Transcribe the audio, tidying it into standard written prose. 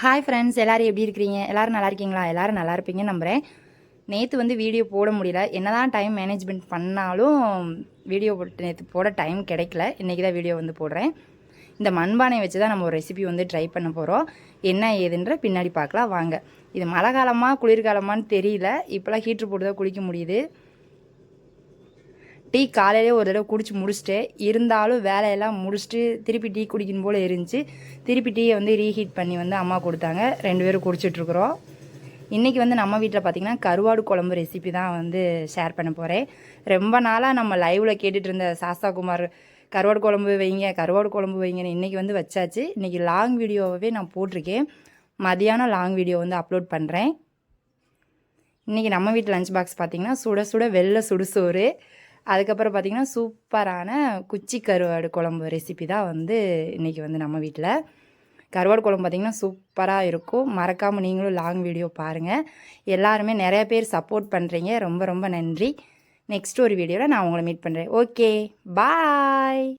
Hi friends, எல்லோரும் எப்படி இருக்கிறீங்க? எல்லோரும் நல்லா இருக்கீங்களா? எல்லோரும் நல்லா இருப்பீங்கன்னு நம்புகிறேன். நேற்று வந்து வீடியோ போட முடியல. என்ன தான் டைம் மேனேஜ்மெண்ட் பண்ணாலும் வீடியோ நேற்று போட டைம் கிடைக்கல. இன்றைக்கி தான் வீடியோ வந்து போடுறேன். இந்த மண்பானை வச்சு தான் நம்ம ஒரு ரெசிபி வந்து ட்ரை பண்ண போகிறோம். என்ன ஏதுன்ற பின்னாடி பார்க்கலாம் வாங்க. இது மழை காலமாக குளிர்காலமானு தெரியல. இப்போலாம் ஹீட்ரு போட்டு தான் குளிக்க முடியுது. டீ காலையிலே ஒரு தடவை குடிச்சு முடிச்சுட்டு இருந்தாலும் வேலையெல்லாம் முடிச்சுட்டு திருப்பி டீ குடிக்கணும் போல் இருந்துச்சு. திருப்பி டீயை வந்து ரீஹீட் பண்ணி வந்து அம்மா கொடுத்தாங்க. 2 பேரும் குடிச்சிட்ருக்குறோம். இன்றைக்கி வந்து நம்ம வீட்டில் பார்த்திங்கன்னா கருவாடு குழம்பு ரெசிபி தான் வந்து ஷேர் பண்ண போகிறேன். ரொம்ப நாளாக நம்ம லைவில் கேட்டுட்டு இருந்த சாஸ்தா குமார் கருவாடு குழம்பு வைங்க கருவாடு குழம்பு வைங்கன்னு இன்றைக்கி வந்து வச்சாச்சு. இன்றைக்கி லாங் வீடியோவே நான் போட்டிருக்கேன். மதியானம் லாங் வீடியோ வந்து அப்லோட் பண்ணுறேன். இன்றைக்கி நம்ம வீட்டு லஞ்ச் பாக்ஸ் பார்த்திங்கன்னா சுட சுட வெள்ளை சுடுசோறு, அதுக்கப்புறம் பார்த்திங்கன்னா சூப்பரான குச்சி கருவாடு குழம்பு ரெசிபி தான் வந்து இன்றைக்கி வந்து நம்ம வீட்டில். கருவாடு குழம்பு பார்த்திங்கன்னா சூப்பராக இருக்கும். மறக்காமல் நீங்களும் லாங் வீடியோ பாருங்கள். எல்லாருமே நிறைய பேர் சப்போர்ட் பண்ணுறீங்க. ரொம்ப ரொம்ப நன்றி. நெக்ஸ்ட் ஒரு வீடியோவில் நான் உங்களை மீட் பண்ணுறேன். ஓகே, பாய்.